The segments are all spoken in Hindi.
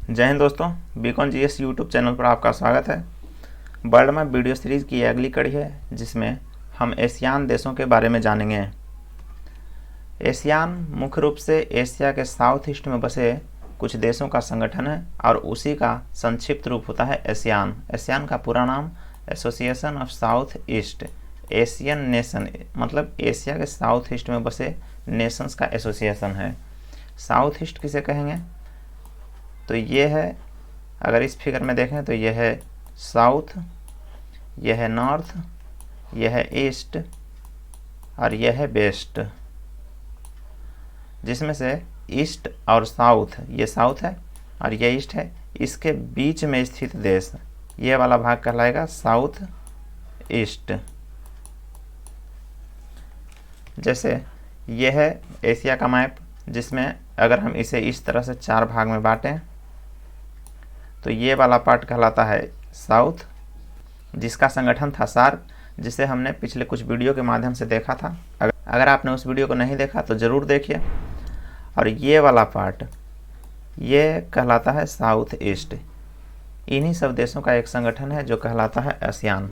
जय हिंद दोस्तों, बीकॉन जीएस यूट्यूब चैनल पर आपका स्वागत है। वर्ल्ड मैप वीडियो सीरीज़ की अगली कड़ी है जिसमें हम एशियान देशों के बारे में जानेंगे। एशियान मुख्य रूप से एशिया के साउथ ईस्ट में बसे कुछ देशों का संगठन है और उसी का संक्षिप्त रूप होता है एशियान। एशियान का पूरा नाम association of south east Asian nation, मतलब एशिया के साउथ ईस्ट में बसे नेशंस का एसोसिएशन है। साउथ ईस्ट किसे कहेंगे? तो ये है, अगर इस फिगर में देखें तो ये है साउथ, यह है नॉर्थ, यह है ईस्ट और यह है वेस्ट। जिसमें से ईस्ट और साउथ, ये साउथ है और ये ईस्ट है, इसके बीच में स्थित देश ये वाला भाग कहलाएगा साउथ ईस्ट। जैसे ये है एशिया का मैप, जिसमें अगर हम इसे इस तरह से चार भाग में बांटें तो ये वाला पार्ट कहलाता है साउथ, जिसका संगठन था सार्क, जिसे हमने पिछले कुछ वीडियो के माध्यम से देखा था। अगर आपने उस वीडियो को नहीं देखा तो ज़रूर देखिए। और ये वाला पार्ट ये कहलाता है साउथ ईस्ट। इन्हीं सब देशों का एक संगठन है जो कहलाता है एशियान।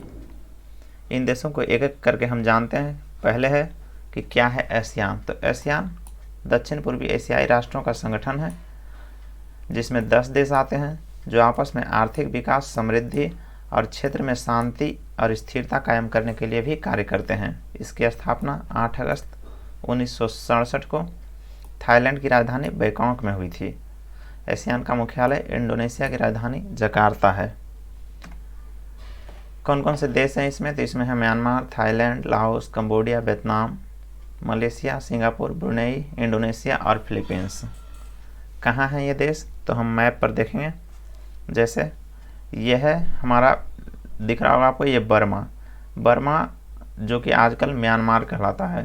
इन देशों को एक एक करके हम जानते हैं। पहले है कि क्या है एशियान। तो एशियान दक्षिण पूर्वी एशियाई राष्ट्रों का संगठन है जिसमें 10 देश आते हैं जो आपस में आर्थिक विकास, समृद्धि और क्षेत्र में शांति और स्थिरता कायम करने के लिए भी कार्य करते हैं। इसकी स्थापना 8 अगस्त 1967 को थाईलैंड की राजधानी बैंकॉक में हुई थी। एशियान का मुख्यालय इंडोनेशिया की राजधानी जकार्ता है। कौन कौन से देश हैं इसमें? तो इसमें है Myanmar, Thailand, Laos, Cambodia, Vietnam, Malaysia, Singapore, Brunei, Indonesia और फिलीपींस। कहाँ हैं ये देश? तो हम मैप पर देखेंगे। जैसे यह है हमारा, दिख रहा होगा आपको, ये बर्मा जो कि आजकल म्यांमार कहलाता है।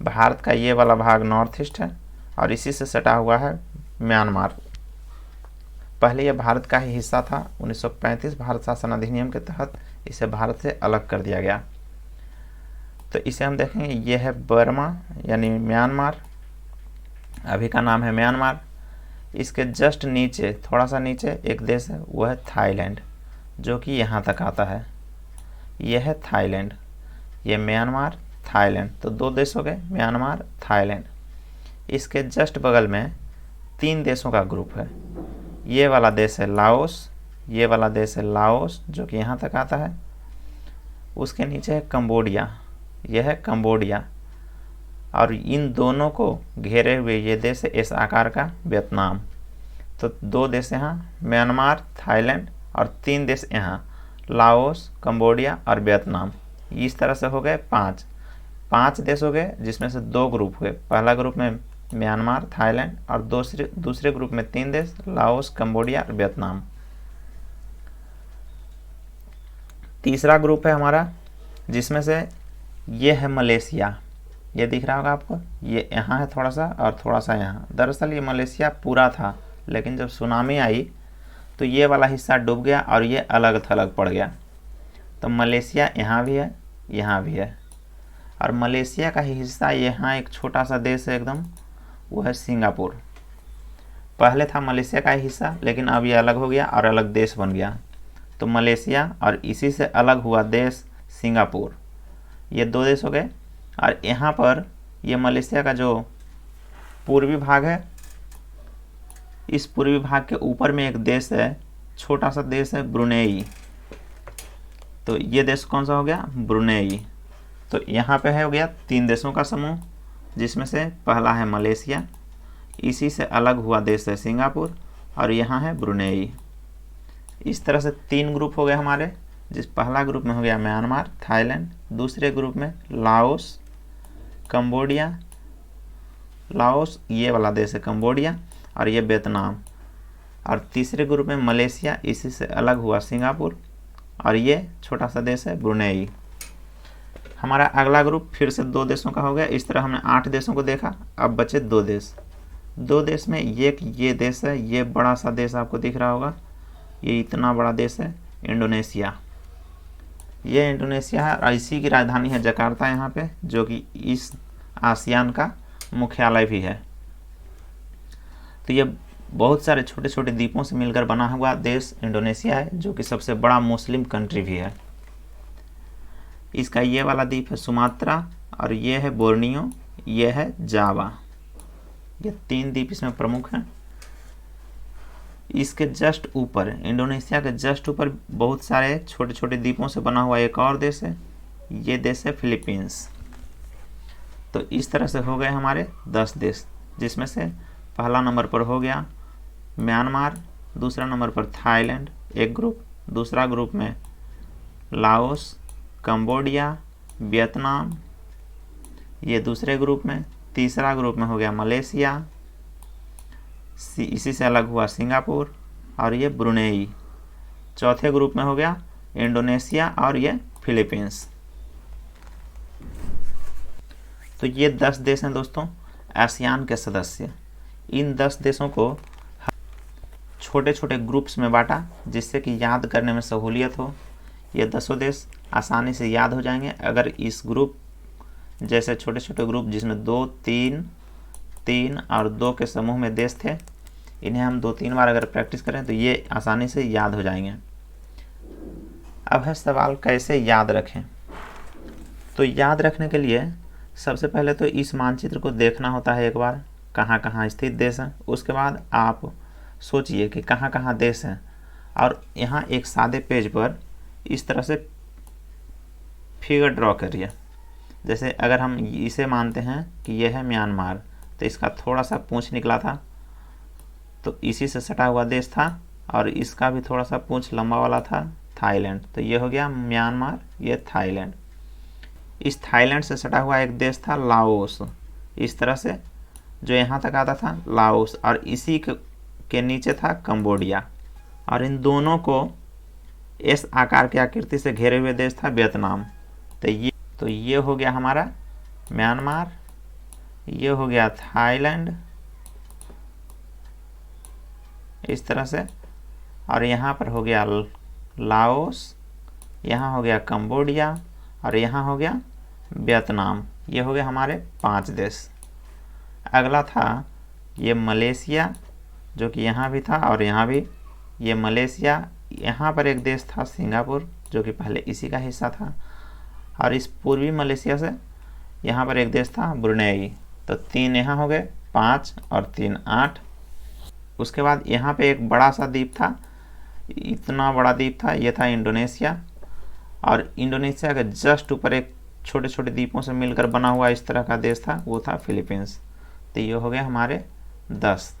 भारत का ये वाला भाग नॉर्थ ईस्ट है और इसी से सटा हुआ है म्यांमार। पहले यह भारत का ही हिस्सा था। 1935 भारत शासन अधिनियम के तहत इसे भारत से अलग कर दिया गया। तो इसे हम देखेंगे, ये है बर्मा यानी म्यांमार, अभी का नाम है म्यांमार। इसके जस्ट नीचे, थोड़ा सा नीचे एक देश है, वह है थाईलैंड, जो कि यहाँ तक आता है। यह है थाईलैंड, ये म्यांमार, थाईलैंड। तो 2 देश हो गए, म्यांमार, थाईलैंड। इसके जस्ट बगल में 3 देशों का ग्रुप है। ये वाला देश है लाओस, ये वाला देश है लाओस जो कि यहाँ तक आता है। उसके नीचे है कंबोडिया, यह है कंबोडिया। और इन दोनों को घेरे हुए ये देश है इस आकार का वियतनाम। तो 2 देश यहाँ म्यांमार, थाईलैंड और 3 देश यहाँ लाओस, कंबोडिया और वियतनाम। इस तरह से हो गए 5 देश हो गए, जिसमें से 2 ग्रुप हुए। पहला ग्रुप में म्यांमार, थाईलैंड और दूसरे ग्रुप में 3 देश लाओस, कंबोडिया और वियतनाम। तीसरा ग्रुप है हमारा, जिसमें से ये है मलेशिया। ये दिख रहा होगा आपको, ये यहाँ है थोड़ा सा और थोड़ा सा यहाँ। दरअसल ये मलेशिया पूरा था, लेकिन जब सुनामी आई तो ये वाला हिस्सा डूब गया और ये अलग थलग पड़ गया। तो मलेशिया यहाँ भी है, यहाँ भी है। और मलेशिया का ही हिस्सा यहाँ एक छोटा सा देश है एकदम, वो है सिंगापुर। पहले था मलेशिया का ही हिस्सा, लेकिन अब ये अलग हो गया और अलग देश बन गया। तो मलेशिया और इसी से अलग हुआ देश सिंगापुर। ये 2 देश हो गए। और यहाँ पर ये मलेशिया का जो पूर्वी भाग है, इस पूर्वी भाग के ऊपर में एक देश है, छोटा सा देश है ब्रुनेई। तो ये देश कौन सा हो गया? ब्रुनेई। तो यहाँ पे है हो गया 3 देशों का समूह, जिसमें से पहला है मलेशिया, इसी से अलग हुआ देश है सिंगापुर और यहाँ है ब्रुनेई। इस तरह से 3 ग्रुप हो गए हमारे। जिस पहला ग्रुप में हो गया म्यांमार, थाईलैंड, दूसरे ग्रुप में लाओस, कंबोडिया, लाओस ये वाला देश है कंबोडिया और ये वियतनाम। और तीसरे ग्रुप में मलेशिया, इसी से अलग हुआ सिंगापुर और ये छोटा सा देश है ब्रुनेई। हमारा अगला ग्रुप फिर से 2 देशों का हो गया। इस तरह हमने 8 देशों को देखा, अब बचे 2 देश। 2 देश में ये देश है, ये बड़ा सा देश आपको दिख रहा होगा, ये इतना बड़ा देश है इंडोनेशिया। ये इंडोनेशिया है और इसी की राजधानी है जकार्ता यहाँ पे, जो कि इस आसियान का मुख्यालय भी है। तो ये बहुत सारे छोटे छोटे द्वीपों से मिलकर बना हुआ देश इंडोनेशिया है, जो कि सबसे बड़ा मुस्लिम कंट्री भी है। इसका ये वाला द्वीप है सुमात्रा, और ये है बोर्नियो, ये है जावा। ये 3 द्वीप इसमें प्रमुख हैं। इसके जस्ट ऊपर, इंडोनेशिया के जस्ट ऊपर बहुत सारे छोटे छोटे द्वीपों से बना हुआ एक और देश है, ये देश है फिलीपींस। तो इस तरह से हो गए हमारे 10 देश, जिसमें से पहला नंबर पर हो गया म्यांमार, दूसरा नंबर पर थाईलैंड एक ग्रुप, दूसरा ग्रुप में लाओस, कंबोडिया, वियतनाम, ये दूसरे ग्रुप में, तीसरा ग्रुप में हो गया मलेशिया, इसी से अलग हुआ सिंगापुर, और ये ब्रुनेई। चौथे ग्रुप में हो गया इंडोनेशिया और ये फिलीपींस। तो ये 10 देश हैं दोस्तों आसियान के सदस्य। इन 10 देशों को छोटे छोटे ग्रुप्स में बांटा, जिससे कि याद करने में सहूलियत हो। ये 10 देश आसानी से याद हो जाएंगे अगर इस ग्रुप जैसे छोटे छोटे ग्रुप जिसमें 2, 3 और 2 के समूह में देश थे, इन्हें हम 2-3 बार अगर प्रैक्टिस करें तो ये आसानी से याद हो जाएंगे। अब है सवाल कैसे याद रखें। तो याद रखने के लिए सबसे पहले तो इस मानचित्र को देखना होता है एक बार, कहाँ कहाँ स्थित देश हैं। उसके बाद आप सोचिए कि कहाँ कहाँ देश हैं, और यहाँ एक सादे पेज पर इस तरह से फिगर ड्रॉ करिए। जैसे अगर हम इसे मानते हैं कि यह है म्यांमार, तो इसका थोड़ा सा पूंछ निकला था, तो इसी से सटा हुआ देश था, और इसका भी थोड़ा सा पूंछ लंबा वाला था थाईलैंड। तो ये हो गया म्यांमार, ये थाईलैंड। इस थाईलैंड से सटा हुआ एक देश था लाओस, इस तरह से जो यहाँ तक आता था लाओस, और इसी के नीचे था कंबोडिया, और इन दोनों को एस आकार की आकृति से घेरे हुए देश था वियतनाम। तो ये हो गया हमारा म्यांमार, ये हो गया थाईलैंड इस तरह से, और यहाँ पर हो गया लाओस, यहाँ हो गया कंबोडिया, और यहाँ हो गया वियतनाम। ये हो गए हमारे 5 देश। अगला था ये मलेशिया, जो कि यहाँ भी था और यहाँ भी, ये मलेशिया। यहाँ पर एक देश था सिंगापुर, जो कि पहले इसी का हिस्सा था, और इस पूर्वी मलेशिया से यहाँ पर एक देश था ब्रुनेई। तो 3 यहाँ हो गए, 5 और 3 8। उसके बाद यहाँ पे एक बड़ा सा द्वीप था, इतना बड़ा द्वीप था, ये था इंडोनेशिया, और इंडोनेशिया के जस्ट ऊपर एक छोटे छोटे द्वीपों से मिलकर बना हुआ इस तरह का देश था, वो था फिलीपींस। तो ये हो गए हमारे 10।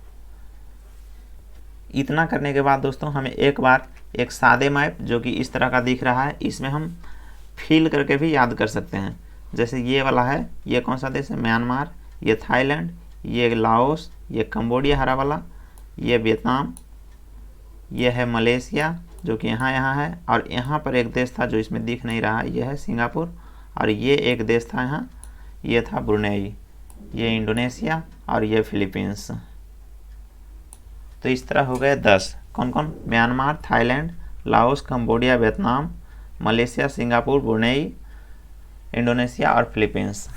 इतना करने के बाद दोस्तों हमें एक बार एक सादे मैप जो कि इस तरह का दिख रहा है, इसमें हम फिल करके भी याद कर सकते हैं। जैसे ये वाला है, ये कौन सा देश है, म्यांमार, ये थाईलैंड, ये लाओस, ये कंबोडिया हरा वाला, ये वियतनाम, ये है मलेशिया जो कि यहाँ है, और यहाँ पर एक देश था जो इसमें दिख नहीं रहा, ये है सिंगापुर, और ये एक देश था यहाँ, ये था ब्रुनेई, ये इंडोनेशिया, और ये फिलीपींस। तो इस तरह हो गए 10। कौन कौन, Myanmar, Thailand, Laos, Cambodia, Vietnam, Malaysia, Singapore, Brunei, Indonesia और फिलीपींस।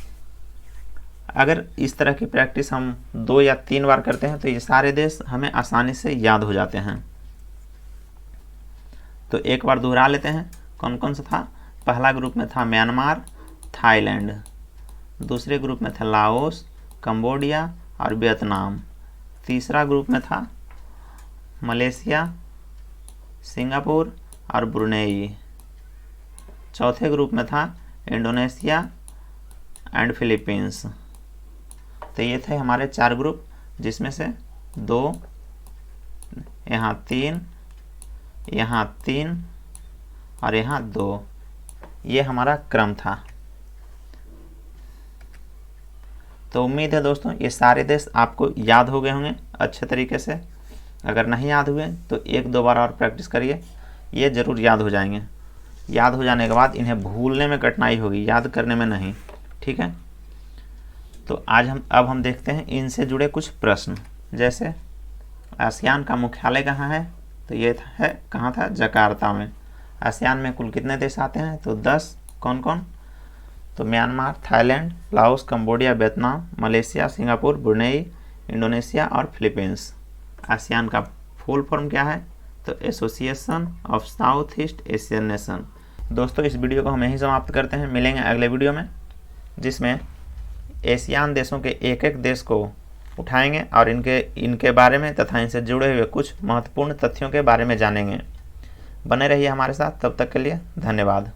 अगर इस तरह की प्रैक्टिस हम 2 या 3 बार करते हैं तो ये सारे देश हमें आसानी से याद हो जाते हैं। तो एक बार दोहरा लेते हैं कौन कौन सा था। पहला ग्रुप में था म्यांमार, थाईलैंड, दूसरे ग्रुप में था लाओस, कंबोडिया और वियतनाम, तीसरा ग्रुप में था मलेशिया, सिंगापुर और ब्रुनेई, चौथे ग्रुप में था इंडोनेशिया एंड फिलीपींस। तो ये थे हमारे 4 ग्रुप, जिसमें से 2, यहाँ 3, यहाँ 3 और यहाँ 2, ये हमारा क्रम था। तो उम्मीद है दोस्तों ये सारे देश आपको याद हो गए होंगे अच्छे तरीके से। अगर नहीं याद हुए तो 1-2 बार और प्रैक्टिस करिए, ये ज़रूर याद हो जाएंगे। याद हो जाने के बाद इन्हें भूलने में कठिनाई होगी, याद करने में नहीं, ठीक है। तो अब हम देखते हैं इनसे जुड़े कुछ प्रश्न। जैसे आसियान का मुख्यालय कहाँ है, तो ये है कहाँ था, जकार्ता में। आसियान में कुल कितने देश आते हैं, तो 10। कौन कौन, तो Myanmar, Thailand, Laos, Cambodia, Vietnam, Malaysia, Singapore, Brunei, Indonesia और फिलीपींस। आसियान का फुल फॉर्म क्या है? तो association of south east Asian nation. दोस्तों इस वीडियो को हम यहीं समाप्त करते हैं, मिलेंगे अगले वीडियो में जिसमें एशियान देशों के एक एक देश को उठाएंगे और इनके बारे में तथा इनसे जुड़े हुए कुछ महत्वपूर्ण तथ्यों के बारे में जानेंगे। बने रहिए हमारे साथ, तब तक के लिए धन्यवाद।